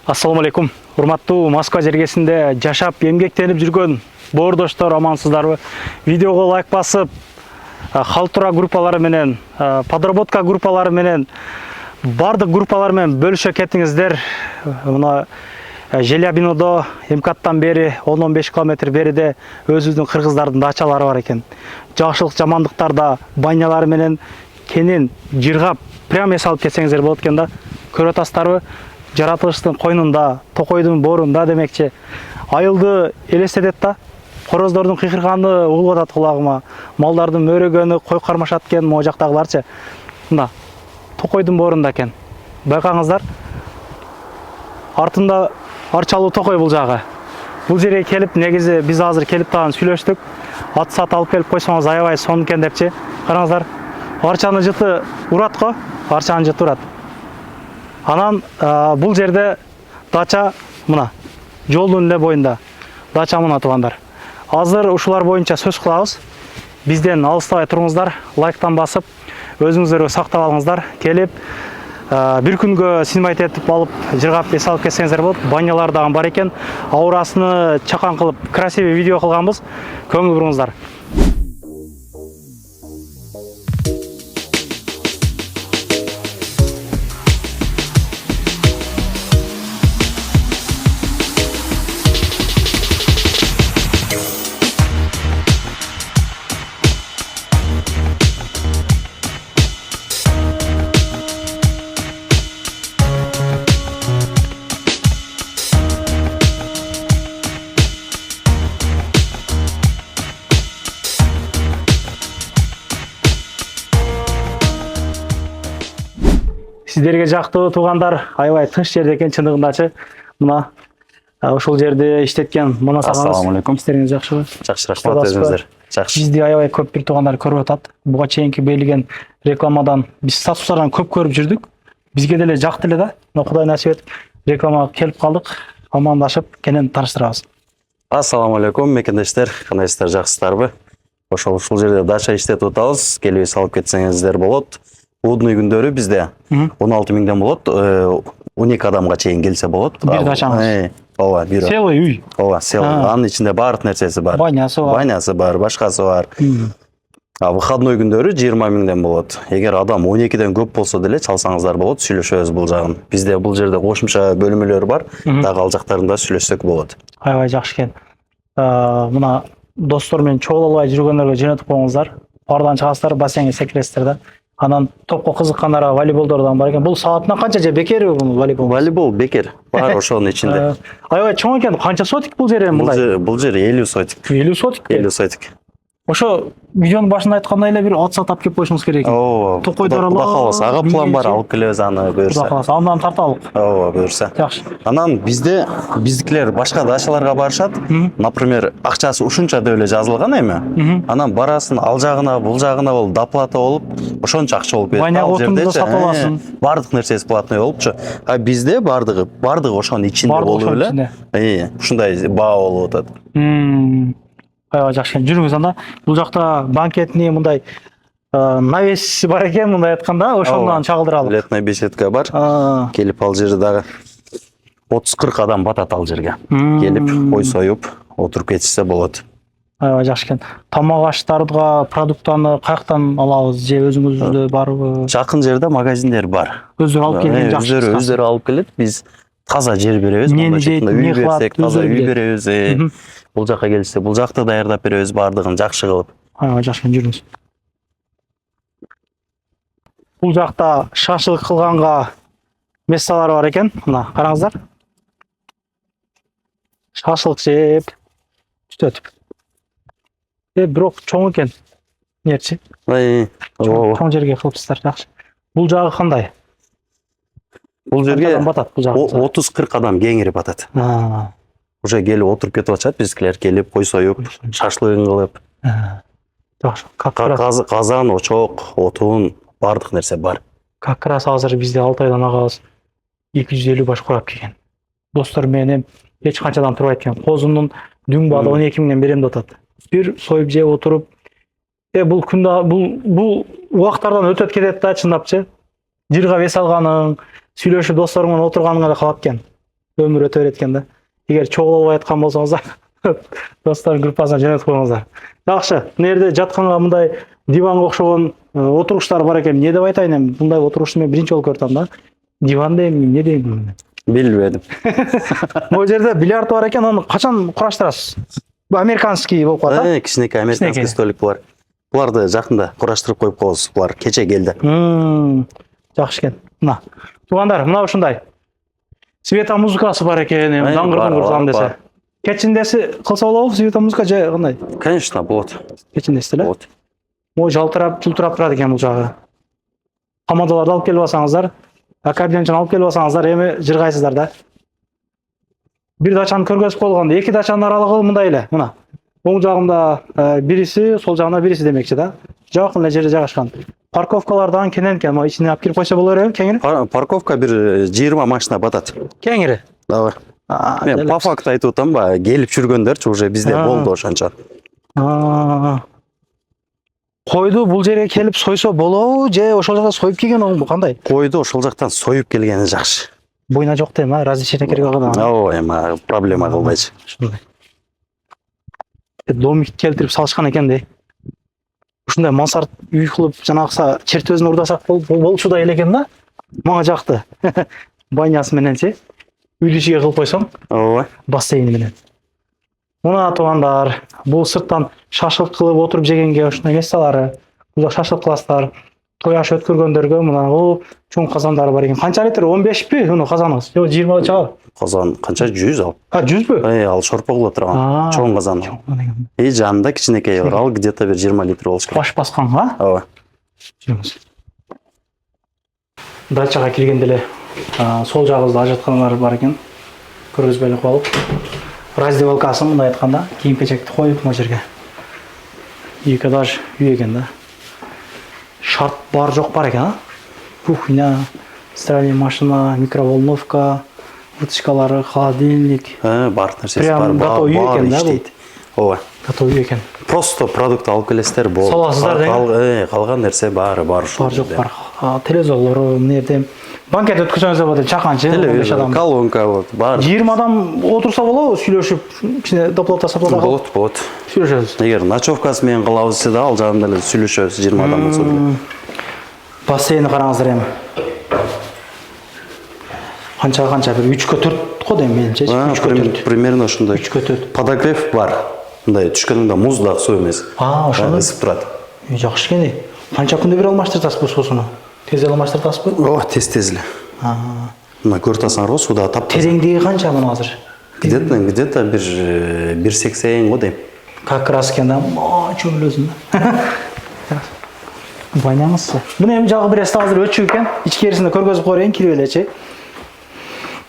Ассаламу алейкум. Урматтуу Москва жергесинде жашап, эмгектенип жүргөн боордоштор, амансыздарбы? Видеого лайк басып, халтура группалары менен, подработка группалары менен, бардык группалар менен бөлүшө кетиңиздер. Мына Желябинодо МКАДтан бери 10-15 километр бериде өзүбүздүн кыргыздардын дачалары бар экен. Жакшылык, жамандыктарда банялары менен кенен жыргап, прямо эс алып кетсеңиздер болот экен да. Көрүп атасыздарбы? Жаратылыштын койнунда, токойдун боорунда демекчи. Айылды элестетет да. Короздордун кыйкырганы угулуп атат кулагыма. Малдардын мөрөгөнү, кой кармашат экен, могу жактагыларчы. Мына токойдун боорунда экен. Байкаңыздар. Артында арчалуу токой бул жагы. Бул жерге келип, негизи биз азыр келип тагын сүйлөштүк. Ат сат алып келип койсоңуз аябай сонун экен депчи. Караңыздар. Арчанын жыты урат го, арчанын жыты урат. Анан бул жерде дача мына жолдун эле боюнда. Дача мына туугандар. Азыр ушулар боюнча сөз кылабыз. Бизден алыстабай туруңуздар, лайктан басып, өзүңүздөргө сактап алыңыздар. Келип бир күнгө снимать этип алып, жыргап эс алып кетсеңиздер болот. Банялар дагы бар экен. Аурасыны чакан кылып, красивый видео кылганбыз. Көңүл буруңуздар. Сиздерге жактуу туугандар, аябай тынч жерде экен чындыгындачы. Мына ушул жерде иштеткен Манас агабыз. Ассаламу алейкум. Сиздерге жакшыбы? Жакшы, рахмат, өзүңүздөр. Жакшы. Бизди аябай көп бир туугандар көрүп атат. Буга чейинки берилген рекламадан биз статустардан көп көрүп жүрдүк. Бизге деле жакты эле да. Кудай насип этип рекламага келип калдык. Амандашып, кенен тааныштырабыз. Ассаламу алейкум, мекендештер. Кандайсыздар, жакшысыздарбы? Ушул жерде дача иштетип атабыз. Келип салып кетсеңиздер болот. Удный күндөрү бизде 16 миңден болот, 12 адамга чейин келсе болот. Бир дачаңыз. Ооба, бир. Целый үй. Ооба, целый. Анын ичинде баардык нерсеси бар. Банясы бар. Банясы бар, башкасы бар. Выходной күндөрү 20 миңден болот. Эгер адам 12ден көп болсо деле чалсаңыздар болот, сүйлөшөбүз бул жагын. Бизде бул жерде кошумча бөлмөлөр бар, дагы ал жактарында сүйлөшсөк болот. Аябай жакшы экен. Мына достор менен чогулбай жүргөндөргө жөнөтүп коюңуздар. Пардан чыгасыздар, бассейнге секиресиздер да. Анан топко кызыккандарга волейболдордан бар экен. Бул саатына канча же бекер бул волейбол? Волейбол бекер. Бар ошонун ичинде. Аябай чоң экен. Канча сотик бул жер мындай? Бул жер 50 сотик. 50 сотик. 50 сотик. Ошо видеонун башында айткандай эле бир ат сат алып келип коюшуңуз керек. Ооба. Токойдор алып. Кудай кааласа, ага план бар, алып келебиз аны буюрса. Кудай кааласа, андан тарталык. Ооба, буюрса. Жакшы. Анан биздикилер башка дачаларга барышат. Например, акчасы ушунча деп эле жазылган эми. Анан барасын ал жагына, бул жагына бол доплата болуп, ошончо акча болуп кетет. Баня отунду сатып аласың. Бардык нерсеси платный болупчу. А бизде бардыгы ошонун ичинде болуп эле. Ушундай баа болуп атат. Аябай жакшы экен. Жүрүңүз анда. Бул жакта банкетный мындай навес бар экен, мындай айтканда, ошондон чагылдыралык. Летная беседка бар. Келип ал жерде дагы 30-40 адам батат ал жерге. Келип, кой союп, отуруп кетишсе болот. Аябай жакшы экен. Тамак аштарга продуктаны каяктан алабыз? Же өзүңүздө барбы? Жакын жерде магазиндер бар. Өздөрү алып келген жакшы. Өздөрү алып келет. Биз таза жер беребиз. Үй берсек, таза үй беребиз. Бул жакка келсе, бул жакты даярдап беребиз, бардыгын жакшы кылып. Аябай жакшы экен, жүрүңүз. Бул жакта шашлык кылганга месталар бар экен. Мына караңыздар. Шашлык жеп, түтөтүп. Бирок чоң экен. Нерчи? Чоң жерге кылыпсыздар, жакшы. Бул жагы кандай? Бул жерге батат, бул жагы. 30-40 адам кеңири батат. Уже келип отуруп кетип атышат, биздикилер келип, кой союп, шашлыгын кылып. Жакшы. Казан, очок, отун, бардык нерсе бар. Как раз азыр бизде Алтайдан агабыз 250 баш курап келген. Достор менен эч канчадан турбайт экен. Козунун дүң баалы 12 миңден берем деп атат. Бир союп жеп отуруп, бул күндө бул убактардан өтөт кетет да, чындапчы. Жырга эс алганың, сүйлөшүп досторуң менен отурганың эле калат экен. өмүр өтө берет экен да. Эгер чогуу болбой аткан болсоңуздар, достор группасына жөнөтүп коюңуздар. Жакшы, мына жерде жатканга мындай диванга окшогон отуруштар бар экен. Эмне деп айтайын эми? Мындай отурушты мен биринчи жолу көрүп атам да. Диван дейм, эмне дейм? Билбедим. Могу жерде бильярд бар экен, аны качан кураштырасыз? Бул американский болуп калат, а? Кичинекей американский столик бар. Буларды жакында кураштырып коюп коебуз. Булар кече келди. Жакшы экен. Мына. Туугандар, мына ушундай. Света музыкасы бар экен, даңгырдың курсам десе. Кечиндеси кылса болобу, света музыка же кандай? Конечно, болот. Кечиндеси эле. Болот. Ой, жалтырап турат экен бул жагы. Командаларды алып келип алсаңыздар, аккордеончуну алып келип алсаңыздар, эми жыргайсыздар да. Бир дачаны көргөзүп койгондо, эки дачанын аралыгы мындай эле, мына. Оң жагында бириси, сол жагында бириси демекчи да. Жакын эле жерде жайгашкан. Парковкалардан кенен экен, мына ичине алып кирип койсо болор эми, кеңири? Парковка бир 20 машина батат. Кеңири. Ооба. Мен по факту айтып атам ба, келип жүргөндөрчү уже бизде болду ошончо. Койду бул жерге келип сойсо болобу же ошол жакта союп келген оңбу, кандай? Койду ошол жактан союп келгени жакшы. Бойна жок дейм, разрешение керек алган. Ооба, эми проблема кылбайчы. Ушундай. Домик келтирип салышкан экен дей. Ушундай мансард үй кылып, жанагыса чертөзүн урдасак болчудай эле экен да. Мага жакты. Банясы мененчи. Үйдү ичиге кылып койсоң, Ооба. бассейни менен. Мына туугандар, бул сырттан шашлык кылып отуруп жегенге ушундай месталары. Бул шашлык кыласыздар. Той аш өткөргөндөргө мына бул чоң казандары бар экен. Канча литр? 15пи? Уну казаныңыз? Жок, 20 чагы. Казан канча 100 ал? 100пү? Ал шорпо кыла турган. Чоң казан. И жанында кичинекей бар, ал где-то бир 20 литр болуш керек. Баш басканга? Ооба. Жүрүңүз. Дачага киргенде эле сол жагыбызда ажатканалар бар экен. Көргөзбөй эле коелук. Раздевалкасы мындай айтканда, кийим-кечекти коюп мына жерге. Эки этаж үй экен да. Шарт бар жок бар экен, а? Кухня, стиральная машина, микроволновка, вытяжкалары, холодильник. Бар нерсеси бар. Прям готовый үй экен да бул. Ооба. Готовый үй экен. Просто продукт алып келесиздер, болду. Саласыздар да. Калган нерсе бар ушул. Бар жок бар. Телевизорлору, мына жерде банкет өткөзсөңүздөр болот, чаканчы, 15 адам. Колонка вот, бар. 20 адам отурса болобу, сүйлөшүп, кичине доплата саплата калып. Болот. Сүйлөшөбүз. Эгер ночевкасы менен кылабыз десе да, ал жагында эле сүйлөшөбүз 20 адам болсо деле. Бассейни караңыздар эми. Канча бир 3кө 4 го дейм менимче. 3кө 4. Примерно ошондой. 3кө 4. Подогрев бар. Мындай түшкөндө муз да суу эмес. Ошондой. Ысып турат. Жакшы экен. Канча күндө бир алмаштырасыз бул суусуну? Тез эле алмаштырасызбы? Ооба, тез эле. Мына көрүп атасыңарбы, сууда тап. Тереңдиги канча мына азыр? Где-то бир 1,80 го дейм. Как раз экен да. Чөмүлөсүн да. Баняңызчы. Мына эми жагы бир азыр өчүк экен. Ичкерисинде көргөзүп коеюн, кирип элечи.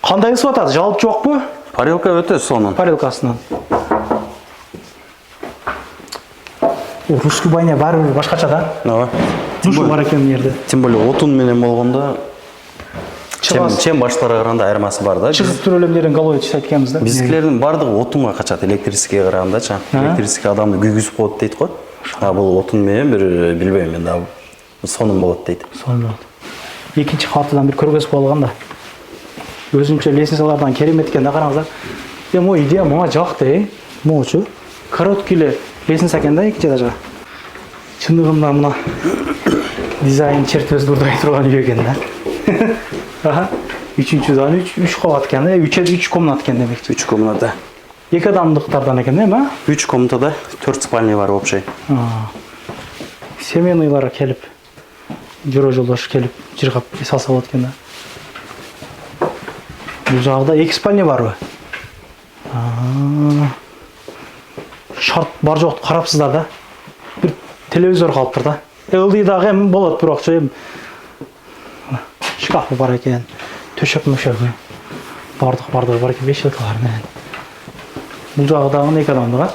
Кандай ысып атат? Жалп жокпу? Парилка өтө сонун. Парилкасынан. Русский баня баары башкача да. Ооба. Душ бар экен бу жерде. Тем более отун менен болгондо чем баштарга караганда айырмасы бар да. Чыгып туруп эле мындан головой чистайт экенбиз да. Биздикилердин бардыгы отунга качат, электрическийге карагандачы. Электрический адамды күйгүзүп коет дейт го. Бул отун менен бир билбейм мен да. Сонун болот дейт. Сонун болот. Экинчи каттан бир көргөзүп алган да. Өзүнчө лестницалардан керемет экен да, караңыздар. Эми идея мага жакты, могучу. Короткий эле лестница экен да, экинчи этажга. Чындыгында мына дизайн чертөздү урдай турган үй экен да. Үчүнчүдан 3 кабат экен да, 3 комнат экен демекчи. 3 комната. 2 адамдыктардан экен эми, а? 3 комнатада 4 спальня бар общий. Семейныйлар келип, жора жолдош келип, жыргап салса болот экен да. Бул жагда 2 спальня барбы? Шарт бар жок карапсыздар да. Бир телевизор калыптыр да. LG дагы эми болот, бирок эми шкафы бар экен. Төшөк-мөшөгү. Бардыгы бар экен, бешилкалар менен. Бул жагы дагы 2 адамдык, а?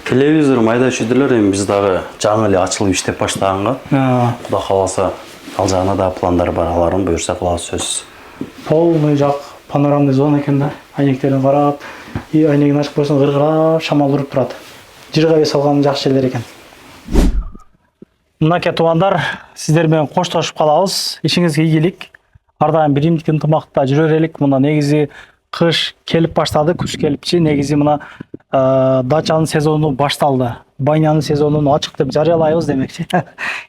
Телевизор майда чүйдүлөр, эми биз дагы жаңы эле ачылып иштеп баштаганга. Кудай кааласа, ал жагына да пландар бар, аларын буюрса кылабыз сөзсүз. Полный жак панорамный зона экен да. Айнектерин карап, и айнегин ачып койсоң ыргырап, шамал уруп турат. Жыргабай салган жакшы жерлер экен. Мынакей туугандар, сиздер менен коштошуп калабыз. Ишиңизге ийгилик. ар дайым биримдик ынтымакта жүрө берелик. Мына негизи кыш келип баштады, күз келипчи. Негизи мына дачанын сезону башталды. Байнянын сезонун ачык деп жарыялайбыз демекчи.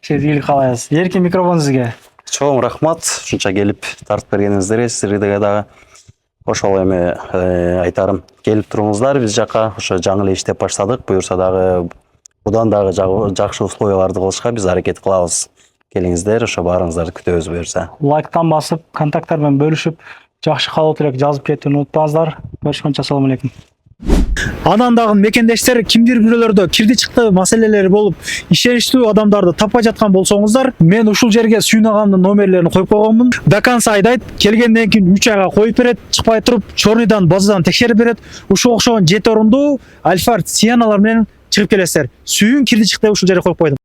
Шеги калайбыз. Эркин микрофон сизге. Чоң рахмат, ушунча келип тартып бергениңиздерге, сиздерге дагы ошол эми айтарым, келип туруңуздар биз жака. Ошо жаңы эле иштеп баштадык. Буюрса дагы будан дагы жакшы условияларды кылышка биз аракет кылабыз. Келиңиздер, ошо баарыңыздарды күтөбүз буюрса. Лайктан басып, контакттар менен бөлүшүп, жакшы каалоо тилек жазып кетүүнү унутпаңыздар. Көрүшкөнчө ассаламу алейкум. Анан дагы мекендештер кимдир бирөөлөрдө кирди чыкты маселелери болуп, ишеничтүү адамдарды таппай жаткан болсоңуздар, мен ушул жерге Сүйүн агамдын номерлерин коюп койгонмун. До конца айдайт, келгенден кийин 3 айга коюп берет, чыкпай туруп, чорныйдан базадан текшерип берет. Ушул окшогон 7 орундуу Альфард Сианалар менен чыгып келесиздер. Сүйүн кирди чыкты ушул жерге коюп койдум.